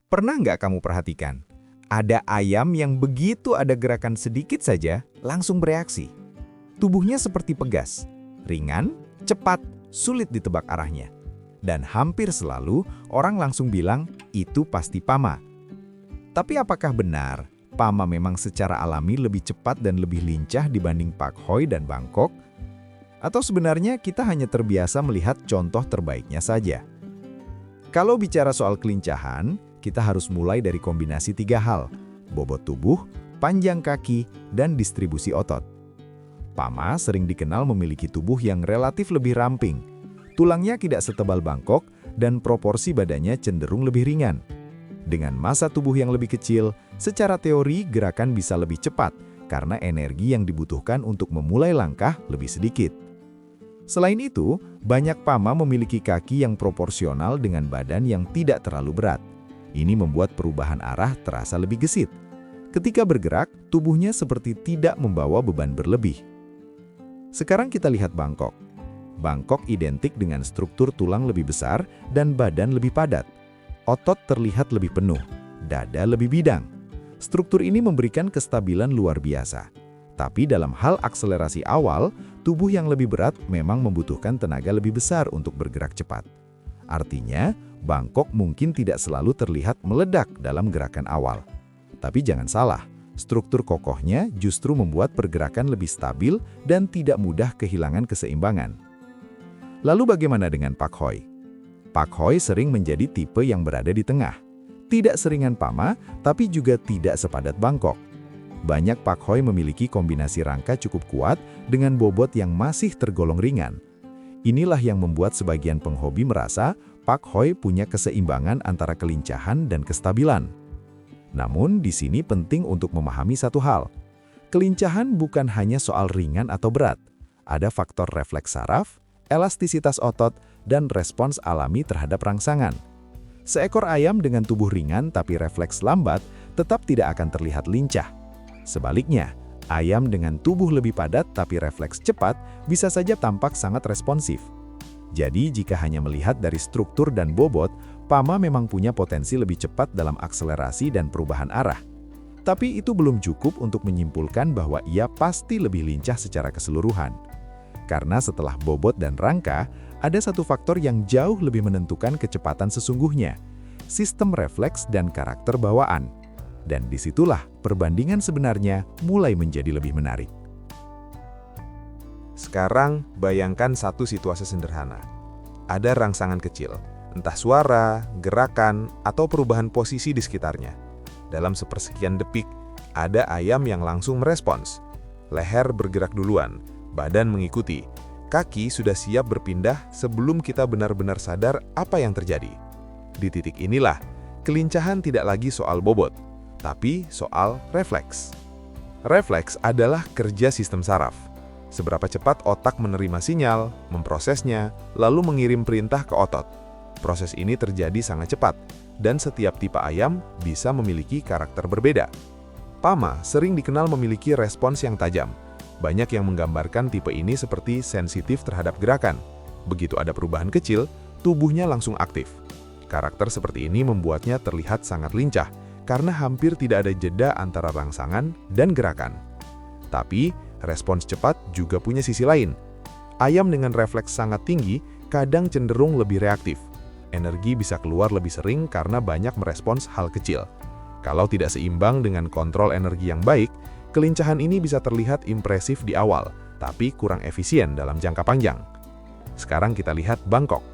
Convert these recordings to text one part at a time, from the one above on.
Pernah nggak kamu perhatikan? Ada ayam yang begitu ada gerakan sedikit saja, langsung bereaksi. Tubuhnya seperti pegas, ringan, cepat, sulit ditebak arahnya. Dan hampir selalu orang langsung bilang, itu pasti Pama. Tapi apakah benar, Pama memang secara alami lebih cepat dan lebih lincah dibanding Pak Hoi dan Bangkok? Atau sebenarnya kita hanya terbiasa melihat contoh terbaiknya saja? Kalau bicara soal kelincahan, kita harus mulai dari kombinasi 3 hal: bobot tubuh, panjang kaki, dan distribusi otot. Pama sering dikenal memiliki tubuh yang relatif lebih ramping. Tulangnya tidak setebal Bangkok, dan proporsi badannya cenderung lebih ringan. Dengan massa tubuh yang lebih kecil, secara teori gerakan bisa lebih cepat, karena energi yang dibutuhkan untuk memulai langkah lebih sedikit. Selain itu, banyak Pama memiliki kaki yang proporsional dengan badan yang tidak terlalu berat. Ini membuat perubahan arah terasa lebih gesit. Ketika bergerak, tubuhnya seperti tidak membawa beban berlebih. Sekarang kita lihat Bangkok. Bangkok identik dengan struktur tulang lebih besar dan badan lebih padat. Otot terlihat lebih penuh, dada lebih bidang. Struktur ini memberikan kestabilan luar biasa. Tapi dalam hal akselerasi awal, tubuh yang lebih berat memang membutuhkan tenaga lebih besar untuk bergerak cepat. Artinya, Bangkok mungkin tidak selalu terlihat meledak dalam gerakan awal. Tapi jangan salah, struktur kokohnya justru membuat pergerakan lebih stabil dan tidak mudah kehilangan keseimbangan. Lalu bagaimana dengan Pak Hoi? Pak Hoi sering menjadi tipe yang berada di tengah. Tidak seringan Pama, tapi juga tidak sepadat Bangkok. Banyak Pak Hoi memiliki kombinasi rangka cukup kuat dengan bobot yang masih tergolong ringan. Inilah yang membuat sebagian penghobi merasa Pak Hoi punya keseimbangan antara kelincahan dan kestabilan. Namun, di sini penting untuk memahami satu hal. Kelincahan bukan hanya soal ringan atau berat. Ada faktor refleks saraf, elastisitas otot, dan respons alami terhadap rangsangan. Seekor ayam dengan tubuh ringan tapi refleks lambat tetap tidak akan terlihat lincah. Sebaliknya, ayam dengan tubuh lebih padat tapi refleks cepat bisa saja tampak sangat responsif. Jadi, jika hanya melihat dari struktur dan bobot, Pama memang punya potensi lebih cepat dalam akselerasi dan perubahan arah. Tapi itu belum cukup untuk menyimpulkan bahwa ia pasti lebih lincah secara keseluruhan. Karena setelah bobot dan rangka, ada satu faktor yang jauh lebih menentukan kecepatan sesungguhnya: sistem refleks dan karakter bawaan. Dan disitulah perbandingan sebenarnya mulai menjadi lebih menarik. Sekarang, bayangkan satu situasi sederhana. Ada rangsangan kecil, entah suara, gerakan, atau perubahan posisi di sekitarnya. Dalam sepersekian detik, ada ayam yang langsung merespons. Leher bergerak duluan, badan mengikuti. Kaki sudah siap berpindah sebelum kita benar-benar sadar apa yang terjadi. Di titik inilah, kelincahan tidak lagi soal bobot, tapi soal refleks. Refleks adalah kerja sistem saraf. Seberapa cepat otak menerima sinyal, memprosesnya, lalu mengirim perintah ke otot. Proses ini terjadi sangat cepat, dan setiap tipe ayam bisa memiliki karakter berbeda. Pama sering dikenal memiliki respons yang tajam. Banyak yang menggambarkan tipe ini seperti sensitif terhadap gerakan. Begitu ada perubahan kecil, tubuhnya langsung aktif. Karakter seperti ini membuatnya terlihat sangat lincah, karena hampir tidak ada jeda antara rangsangan dan gerakan. Tapi, respons cepat juga punya sisi lain. Ayam dengan refleks sangat tinggi kadang cenderung lebih reaktif. Energi bisa keluar lebih sering karena banyak merespons hal kecil. Kalau tidak seimbang dengan kontrol energi yang baik, kelincahan ini bisa terlihat impresif di awal, tapi kurang efisien dalam jangka panjang. Sekarang kita lihat Bangkok.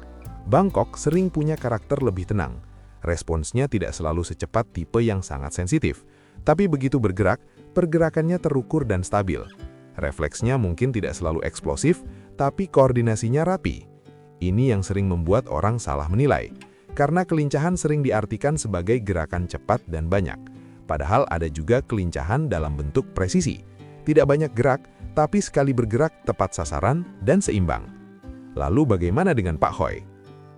Bangkok sering punya karakter lebih tenang. Responsnya tidak selalu secepat tipe yang sangat sensitif, tapi begitu bergerak, pergerakannya terukur dan stabil. Refleksnya mungkin tidak selalu eksplosif, tapi koordinasinya rapi. Ini yang sering membuat orang salah menilai, karena kelincahan sering diartikan sebagai gerakan cepat dan banyak. Padahal ada juga kelincahan dalam bentuk presisi. Tidak banyak gerak, tapi sekali bergerak tepat sasaran dan seimbang. Lalu bagaimana dengan Pak Hoi?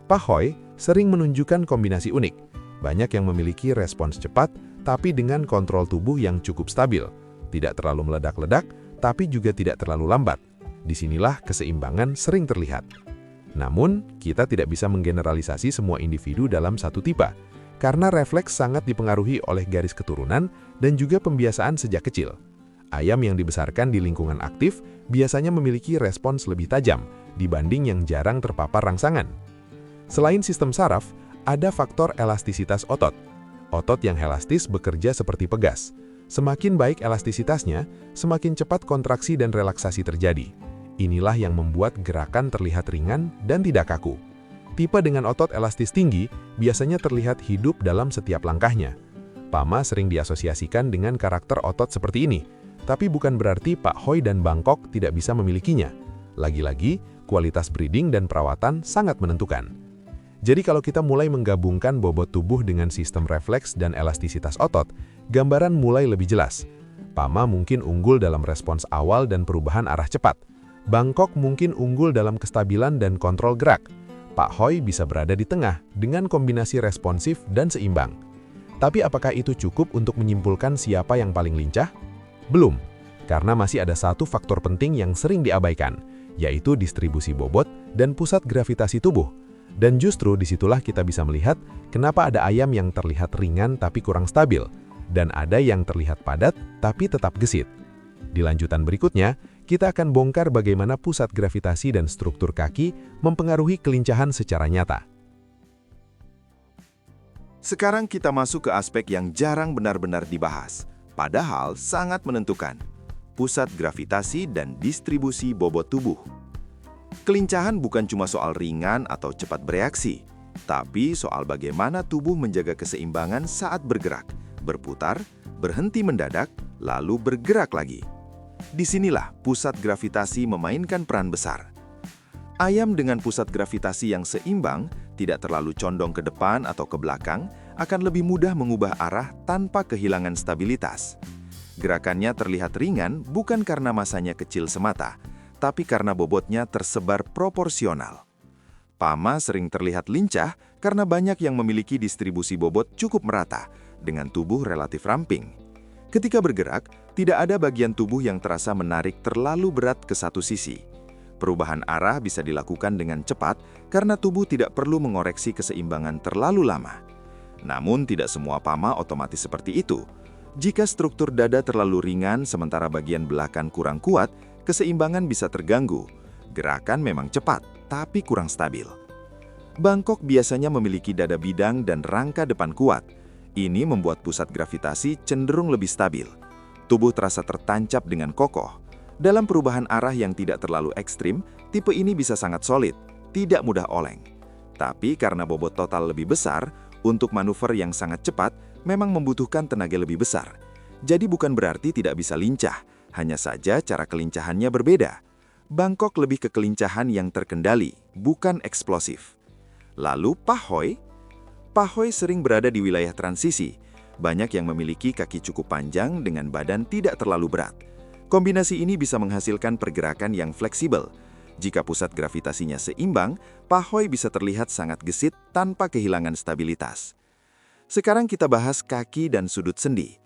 Pak Hoi sering menunjukkan kombinasi unik. Banyak yang memiliki respons cepat, tapi dengan kontrol tubuh yang cukup stabil. Tidak terlalu meledak-ledak, tapi juga tidak terlalu lambat. Disinilah keseimbangan sering terlihat. Namun, kita tidak bisa menggeneralisasi semua individu dalam satu tipe. karena refleks sangat dipengaruhi oleh garis keturunan dan juga pembiasaan sejak kecil. Ayam yang dibesarkan di lingkungan aktif biasanya memiliki respons lebih tajam dibanding yang jarang terpapar rangsangan. Selain sistem saraf, ada faktor elastisitas otot. Otot yang elastis bekerja seperti pegas. Semakin baik elastisitasnya, semakin cepat kontraksi dan relaksasi terjadi. Inilah yang membuat gerakan terlihat ringan dan tidak kaku. Tipe dengan otot elastis tinggi biasanya terlihat hidup dalam setiap langkahnya. PAMA sering diasosiasikan dengan karakter otot seperti ini, tapi bukan berarti Pak Hoi dan Bangkok tidak bisa memilikinya. Lagi-lagi, kualitas breeding dan perawatan sangat menentukan. Jadi kalau kita mulai menggabungkan bobot tubuh dengan sistem refleks dan elastisitas otot, gambaran mulai lebih jelas. PAMA mungkin unggul dalam respons awal dan perubahan arah cepat. Bangkok mungkin unggul dalam kestabilan dan kontrol gerak. Pak Hoi bisa berada di tengah dengan kombinasi responsif dan seimbang. Tapi apakah itu cukup untuk menyimpulkan siapa yang paling lincah? Belum, karena masih ada satu faktor penting yang sering diabaikan, yaitu distribusi bobot dan pusat gravitasi tubuh. Dan justru disitulah kita bisa melihat kenapa ada ayam yang terlihat ringan tapi kurang stabil, dan ada yang terlihat padat tapi tetap gesit. Di lanjutan berikutnya, kita akan bongkar bagaimana pusat gravitasi dan struktur kaki mempengaruhi kelincahan secara nyata. Sekarang kita masuk ke aspek yang jarang benar-benar dibahas, padahal sangat menentukan, pusat gravitasi dan distribusi bobot tubuh. Kelincahan bukan cuma soal ringan atau cepat bereaksi, tapi soal bagaimana tubuh menjaga keseimbangan saat bergerak, berputar, berhenti mendadak, lalu bergerak lagi. Disinilah pusat gravitasi memainkan peran besar. Ayam dengan pusat gravitasi yang seimbang, tidak terlalu condong ke depan atau ke belakang, akan lebih mudah mengubah arah tanpa kehilangan stabilitas. Gerakannya terlihat ringan bukan karena masanya kecil semata, tapi karena bobotnya tersebar proporsional. PAMA sering terlihat lincah karena banyak yang memiliki distribusi bobot cukup merata, dengan tubuh relatif ramping. Ketika bergerak, tidak ada bagian tubuh yang terasa menarik terlalu berat ke satu sisi. Perubahan arah bisa dilakukan dengan cepat karena tubuh tidak perlu mengoreksi keseimbangan terlalu lama. Namun tidak semua PAMA otomatis seperti itu. Jika struktur dada terlalu ringan sementara bagian belakang kurang kuat, keseimbangan bisa terganggu. Gerakan memang cepat, tapi kurang stabil. Bangkok biasanya memiliki dada bidang dan rangka depan kuat. Ini membuat pusat gravitasi cenderung lebih stabil. Tubuh terasa tertancap dengan kokoh. Dalam perubahan arah yang tidak terlalu ekstrim, tipe ini bisa sangat solid, tidak mudah oleng. Tapi karena bobot total lebih besar, untuk manuver yang sangat cepat memang membutuhkan tenaga lebih besar. Jadi bukan berarti tidak bisa lincah, hanya saja cara kelincahannya berbeda. Bangkok lebih ke kelincahan yang terkendali, bukan eksplosif. Lalu Pak Hoi? Pak Hoi sering berada di wilayah transisi. Banyak yang memiliki kaki cukup panjang dengan badan tidak terlalu berat. Kombinasi ini bisa menghasilkan pergerakan yang fleksibel. Jika pusat gravitasinya seimbang, Pak Hoi bisa terlihat sangat gesit tanpa kehilangan stabilitas. Sekarang kita bahas kaki dan sudut sendi.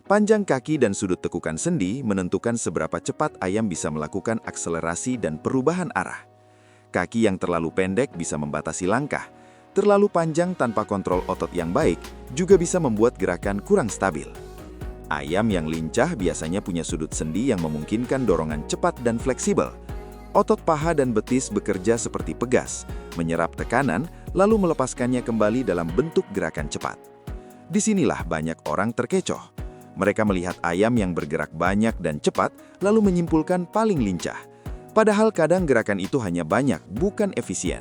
Panjang kaki dan sudut tekukan sendi menentukan seberapa cepat ayam bisa melakukan akselerasi dan perubahan arah. Kaki yang terlalu pendek bisa membatasi langkah. Terlalu panjang tanpa kontrol otot yang baik juga bisa membuat gerakan kurang stabil. Ayam yang lincah biasanya punya sudut sendi yang memungkinkan dorongan cepat dan fleksibel. Otot paha dan betis bekerja seperti pegas, menyerap tekanan, lalu melepaskannya kembali dalam bentuk gerakan cepat. Disinilah banyak orang terkecoh. Mereka melihat ayam yang bergerak banyak dan cepat, lalu menyimpulkan paling lincah. Padahal kadang gerakan itu hanya banyak, bukan efisien.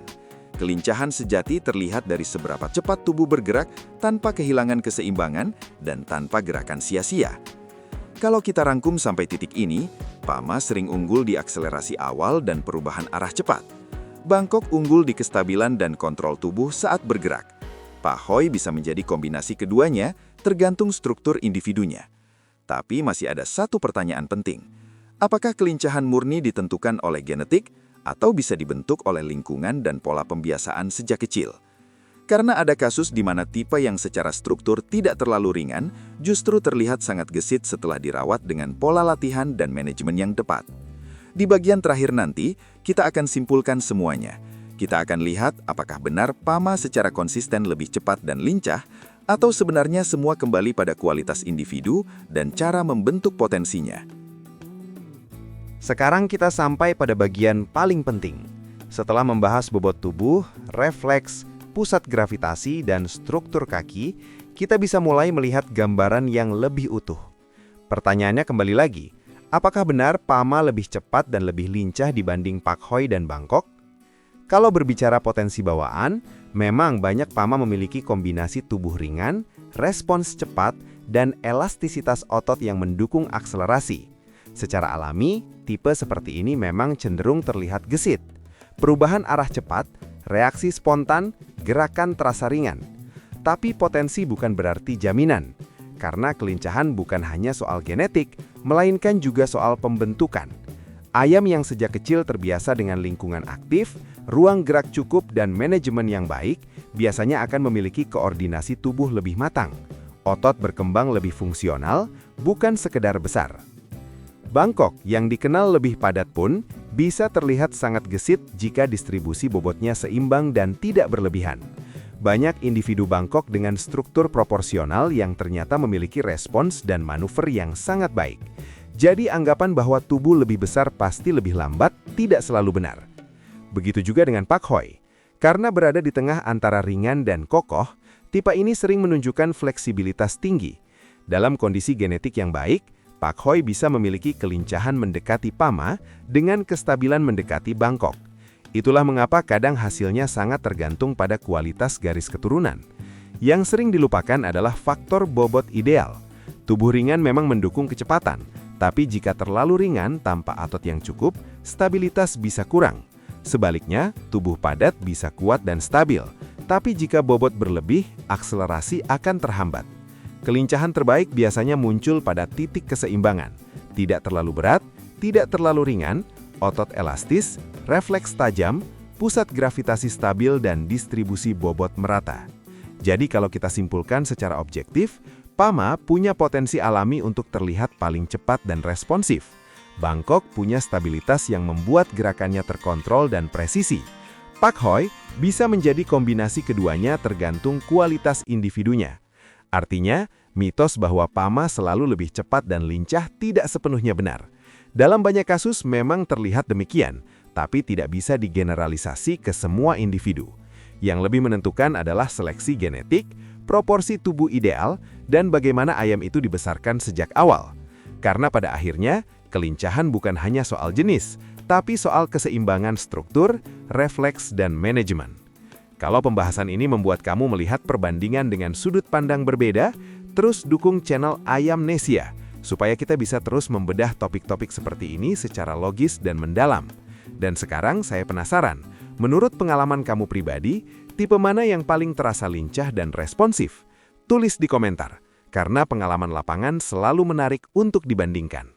Kelincahan sejati terlihat dari seberapa cepat tubuh bergerak tanpa kehilangan keseimbangan dan tanpa gerakan sia-sia. Kalau kita rangkum sampai titik ini, PAMA sering unggul di akselerasi awal dan perubahan arah cepat. Bangkok unggul di kestabilan dan kontrol tubuh saat bergerak. Pak Hoi bisa menjadi kombinasi keduanya, tergantung struktur individunya. Tapi masih ada satu pertanyaan penting. Apakah kelincahan murni ditentukan oleh genetik, atau bisa dibentuk oleh lingkungan dan pola pembiasaan sejak kecil? Karena ada kasus di mana tipe yang secara struktur tidak terlalu ringan, justru terlihat sangat gesit setelah dirawat dengan pola latihan dan manajemen yang tepat. Di bagian terakhir nanti, kita akan simpulkan semuanya. Kita akan lihat apakah benar PAMA secara konsisten lebih cepat dan lincah, Atau sebenarnya semua kembali pada kualitas individu dan cara membentuk potensinya? Sekarang kita sampai pada bagian paling penting. Setelah membahas bobot tubuh, refleks, pusat gravitasi, dan struktur kaki, kita bisa mulai melihat gambaran yang lebih utuh. Pertanyaannya kembali lagi, apakah benar PAMA lebih cepat dan lebih lincah dibanding Pak Hoi dan Bangkok? Kalau berbicara potensi bawaan, memang banyak PAMA memiliki kombinasi tubuh ringan, respons cepat, dan elastisitas otot yang mendukung akselerasi. Secara alami, tipe seperti ini memang cenderung terlihat gesit. Perubahan arah cepat, reaksi spontan, gerakan terasa ringan. Tapi potensi bukan berarti jaminan, karena kelincahan bukan hanya soal genetik, melainkan juga soal pembentukan. Ayam yang sejak kecil terbiasa dengan lingkungan aktif, ruang gerak cukup, dan manajemen yang baik, biasanya akan memiliki koordinasi tubuh lebih matang. Otot berkembang lebih fungsional, bukan sekedar besar. Bangkok yang dikenal lebih padat pun bisa terlihat sangat gesit jika distribusi bobotnya seimbang dan tidak berlebihan. Banyak individu Bangkok dengan struktur proporsional yang ternyata memiliki respons dan manuver yang sangat baik. Jadi anggapan bahwa tubuh lebih besar pasti lebih lambat tidak selalu benar. Begitu juga dengan Pak Hoi. Karena berada di tengah antara ringan dan kokoh, tipe ini sering menunjukkan fleksibilitas tinggi. Dalam kondisi genetik yang baik, Pak Hoi bisa memiliki kelincahan mendekati PAMA dengan kestabilan mendekati Bangkok. Itulah mengapa kadang hasilnya sangat tergantung pada kualitas garis keturunan. Yang sering dilupakan adalah faktor bobot ideal. Tubuh ringan memang mendukung kecepatan, tapi jika terlalu ringan tanpa otot yang cukup, stabilitas bisa kurang. Sebaliknya, tubuh padat bisa kuat dan stabil, tapi jika bobot berlebih, akselerasi akan terhambat. Kelincahan terbaik biasanya muncul pada titik keseimbangan. Tidak terlalu berat, tidak terlalu ringan, otot elastis, refleks tajam, pusat gravitasi stabil, dan distribusi bobot merata. Jadi kalau kita simpulkan secara objektif, PAMA punya potensi alami untuk terlihat paling cepat dan responsif. Bangkok punya stabilitas yang membuat gerakannya terkontrol dan presisi. Pak Hoi bisa menjadi kombinasi keduanya tergantung kualitas individunya. Artinya, mitos bahwa PAMA selalu lebih cepat dan lincah tidak sepenuhnya benar. Dalam banyak kasus memang terlihat demikian, tapi tidak bisa digeneralisasi ke semua individu. Yang lebih menentukan adalah seleksi genetik, proporsi tubuh ideal, dan bagaimana ayam itu dibesarkan sejak awal. Karena pada akhirnya, kelincahan bukan hanya soal jenis, tapi soal keseimbangan struktur, refleks, dan manajemen. Kalau pembahasan ini membuat kamu melihat perbandingan dengan sudut pandang berbeda, terus dukung channel Ayamnesia, supaya kita bisa terus membedah topik-topik seperti ini secara logis dan mendalam. Dan sekarang saya penasaran, menurut pengalaman kamu pribadi, tipe mana yang paling terasa lincah dan responsif? Tulis di komentar, karena pengalaman lapangan selalu menarik untuk dibandingkan.